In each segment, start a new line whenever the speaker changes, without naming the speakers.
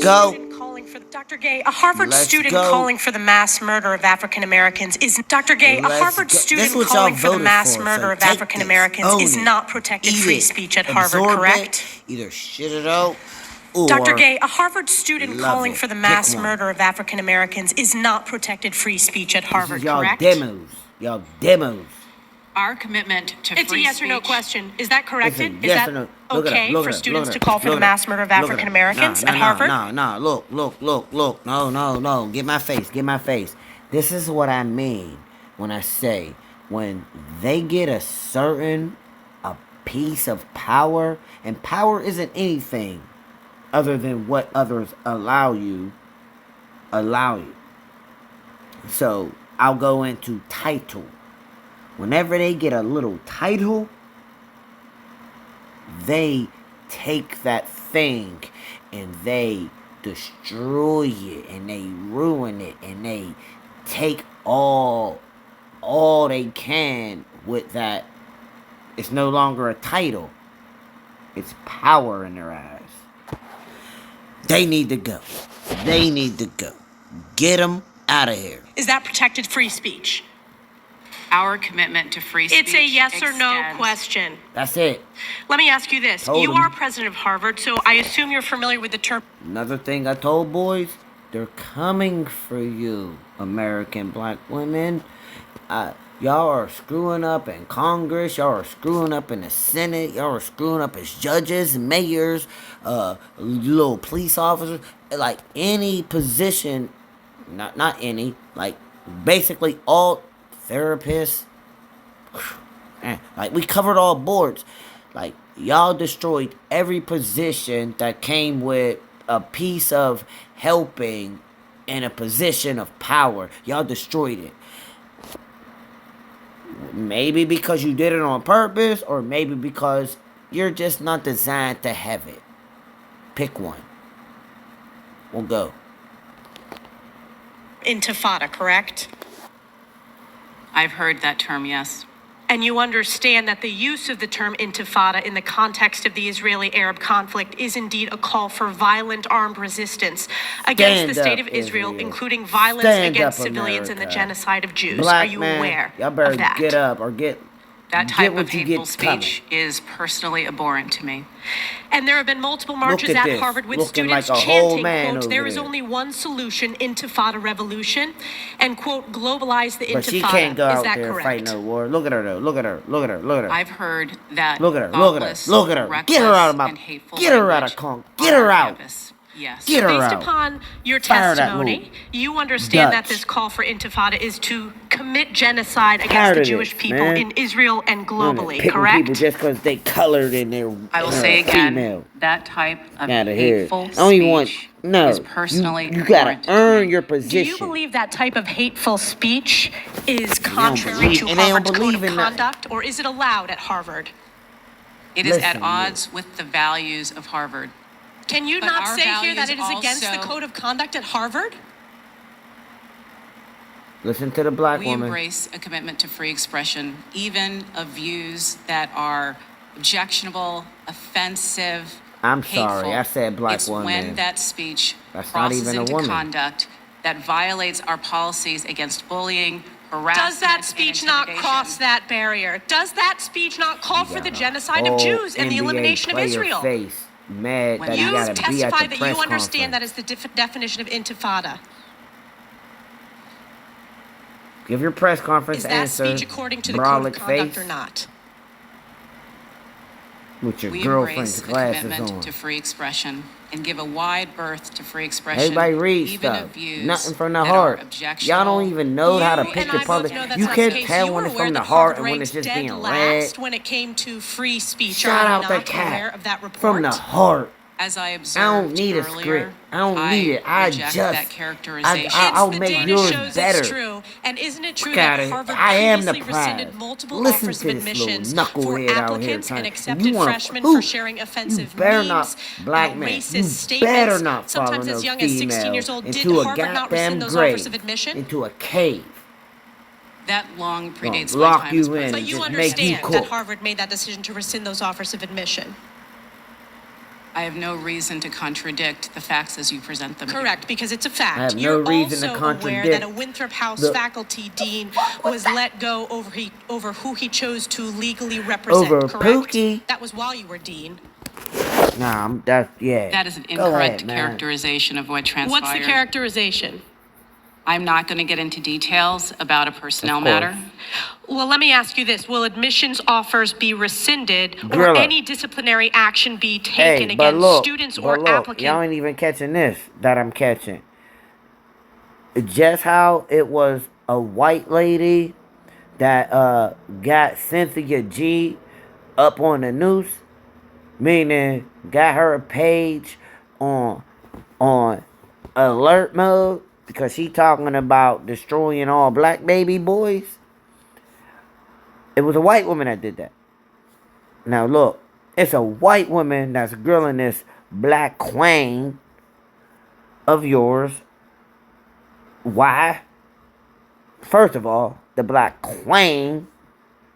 go.
Dr. Gay, a Harvard student calling for the mass murder of African Americans is Dr. Gay, a Harvard student calling for the mass murder of African Americans is not protected free speech at Harvard, correct?
Either shit it out or
Dr. Gay, a Harvard student calling for the mass murder of African Americans is not protected free speech at Harvard, correct?
Y'all demos.
Our commitment to free speech.
It's a yes or no question. Is that corrected?
Is that
okay for students to call for the mass murder of African Americans at Harvard?
No. Look. No. Get my face. This is what I mean when I say when they get a piece of power, and power isn't anything other than what others allow you. So I'll go into title. Whenever they get a little title, they take that thing and they destroy it and they ruin it and they take all they can with that. It's no longer a title. It's power in their eyes. They need to go. Get them out of here.
Is that protected free speech?
Our commitment to free speech.
It's a yes or no question.
That's it.
Let me ask you this. You are president of Harvard, so I assume you're familiar with the term.
Another thing I told boys, they're coming for you, American black women. Y'all are screwing up in Congress. Y'all are screwing up in the Senate. Y'all are screwing up as judges, mayors, little police officers. Like any position, not any, like basically all therapists. Like we covered all boards. Like y'all destroyed every position that came with a piece of helping in a position of power. Y'all destroyed it. Maybe because you did it on purpose, or maybe because you're just not designed to have it. Pick one. We'll go.
Intifada, correct?
I've heard that term, yes.
And you understand that the use of the term intifada in the context of the Israeli-Arab conflict is indeed a call for violent armed resistance against the state of Israel, including violence against civilians and the genocide of Jews. Are you aware
y'all better
of that?
Get up or get
that type of hateful speech is personally abhorrent to me.
And there have been multiple marches at Harvard with students chanting, quote, there is only one solution, intifada revolution, and, quote, globalize the intifada.
But she can't go out there and fight no war. Look at her, though. Look at her.
I've heard that.
Look at her. Get her out of my... Get her out of Kong. Get her out.
Yes.
Get her
Based
out.
upon your testimony, you understand that this call for intifada is to commit genocide against the Jewish people in Israel and globally, correct?
People just because they colored in their
I will say again,
female.
that type of hateful speech is personally
you gotta earn your position.
Do you believe that type of hateful speech is contrary to Harvard's code of conduct, or is it allowed at Harvard?
It is at odds with the values of Harvard.
Can you not say here that it is against the code of conduct at Harvard?
Listen to the black woman.
We embrace a commitment to free expression, even of views that are objectionable, offensive,
I'm
hateful.
sorry, I said black woman.
It's when that speech
crosses
not even
into
conduct that violates our policies against bullying, harassment,
does that speech not cross that barrier? Does that speech not call for the genocide of Jews and the elimination of Israel?
Mad that
you
he gotta be at the
testify that
press
you understand
conference.
that is the definition of intifada.
Give your press conference
is that
answer.
Speech according to the code of conduct or not?
With your girlfriend's glasses
commitment
on.
To free expression and give a wide berth to free expression.
Everybody read
even
stuff.
Of views
nothing from the heart. Y'all don't even know how to pick your public. You can't tell when it's from the heart and when it's just being read.
When it came to free speech,
shout out the cat
of that report?
From the heart.
As I observed
I don't need
earlier,
a script. I don't need it. I just
that characterization.
I'll make yours better.
It's true. And isn't it true that Harvard
I am the
previously rescinded multiple
Listen
offers
to
of
this
admissions
little
for
knucklehead
applicants
out here
and accepted freshmen for sharing offensive
better
memes,
not, black man,
racist statements,
better not
sometimes as young as 16 years old? Did
into
Harvard
a
not rescind those offers of admission?
Into a cave.
That long predates my
lock
time
you
as
in.
president.
But you understand that Harvard made that decision to rescind those offers of admission.
I have no reason to contradict the facts as you present them.
Correct, because it's a fact.
I have no
You're
reason to
also aware
contradict
that a Winthrop House
the-
faculty dean was let go over who he chose to legally represent,
Over
correct?
Pookie.
That was while you were dean.
Nah, yeah.
That is an
Go ahead,
incorrect
man.
characterization of what transpired.
What's the characterization?
I'm not going to get into details about a personnel
Of
matter.
course.
Well, let me ask you this. Will admissions offers be rescinded or
Grilla.
any disciplinary action be
Hey,
taken
but
against
look,
students
but
or
look,
applicants?
y'all ain't even catching this that I'm catching. Just how it was a white lady that got Cynthia G up on the news, meaning got her page on alert mode because she talking about destroying all black baby boys. It was a white woman that did that. Now look, it's a white woman that's grilling this black queen of yours. Why? First of all, the black queen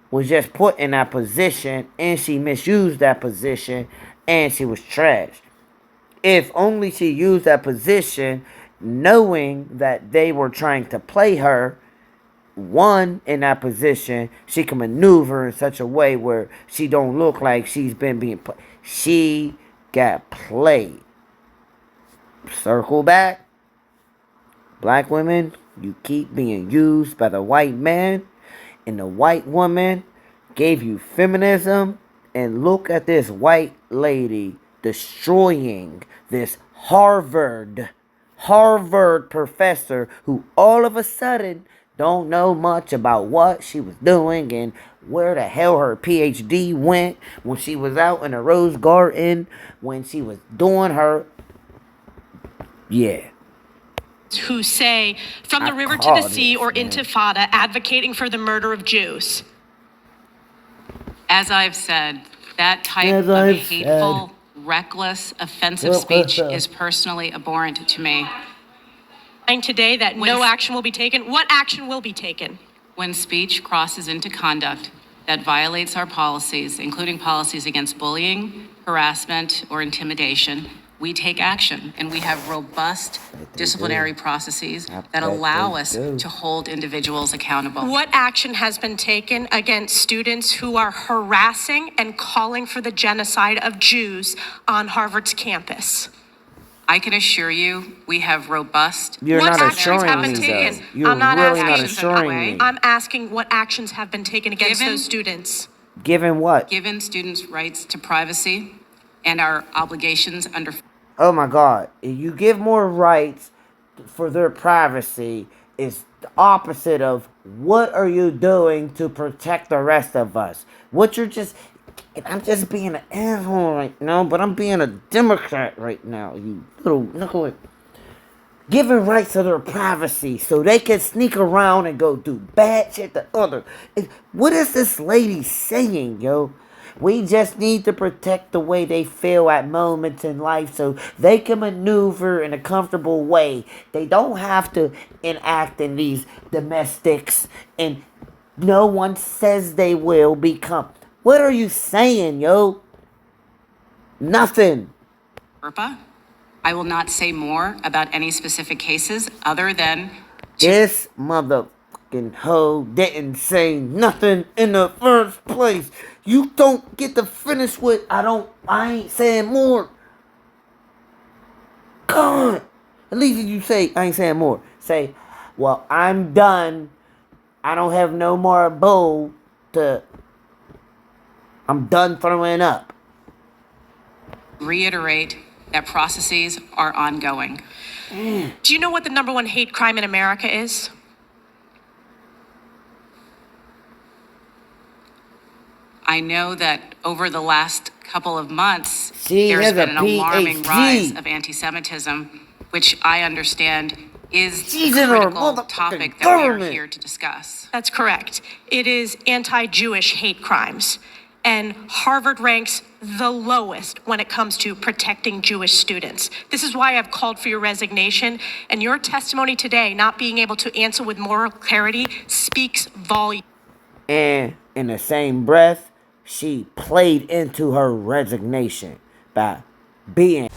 was just put in that position and she misused that position and she was trashed. If only she used that position knowing that they were trying to play her, one, in that position, she can maneuver in such a way where she don't look like she's been being played. She got played. Circle back. Black women, you keep being used by the white man, and the white woman gave you feminism, and look at this white lady destroying this Harvard professor who all of a sudden don't know much about what she was doing and where the hell her PhD went when she was out in the Rose Garden, when she was doing her... Yeah.
Who say, from the
I
river to
called
the sea
it,
or
man.
intifada, advocating for the murder of Jews.
As I've said, that type
As
of
I've
hateful, reckless, offensive speech is personally abhorrent to me.
And today that no action will be taken. What action will be taken?
When speech crosses into conduct that violates our policies, including policies against bullying, harassment, or intimidation, we take action, and we have robust disciplinary processes that allow us to hold individuals accountable.
What action has been taken against students who are harassing and calling for the genocide of Jews on Harvard's campus?
I can assure you, we have robust.
You're
What
not
actions have
assuring
been
me,
taken?
though. You're
I'm not
really
asking
not
actions
assuring
underway.
me.
I'm asking what actions have been taken against
Given-
those students.
Given what?
Given students' rights to privacy and our obligations under
Oh my God. If you give more rights for their privacy, it's the opposite of what are you doing to protect the rest of us? What you're just... I'm just being an asshole right now, but I'm being a Democrat right now, you little knuckle. Giving rights to their privacy so they can sneak around and go do bad shit to others. What is this lady saying, yo? We just need to protect the way they feel at moments in life so they can maneuver in a comfortable way. They don't have to enact in these domestics, and no one says they will become. What are you saying, yo? Nothing.
FERPA. I will not say more about any specific cases other than
This motherfucking hoe didn't say nothing in the first place. You don't get to finish with, I ain't saying more. God. At least if you say, I ain't saying more. Say, well, I'm done. I don't have no more bull to... I'm done throwing up.
reiterate that processes are ongoing.
Do you know what the #1 hate crime in America is?
I know that over the last couple of months,
She
there's
has
been
a
an alarming
PhD.
rise of anti-Semitism, which I understand is
She's
the
in our
critical
motherfucking
topic that we are
government.
here to discuss.
That's correct. It is anti-Jewish hate crimes. And Harvard ranks the lowest when it comes to protecting Jewish students. This is why I've called for your resignation. And your testimony today, not being able to answer with moral clarity, speaks volumes.
And in the same breath, she played into her resignation by being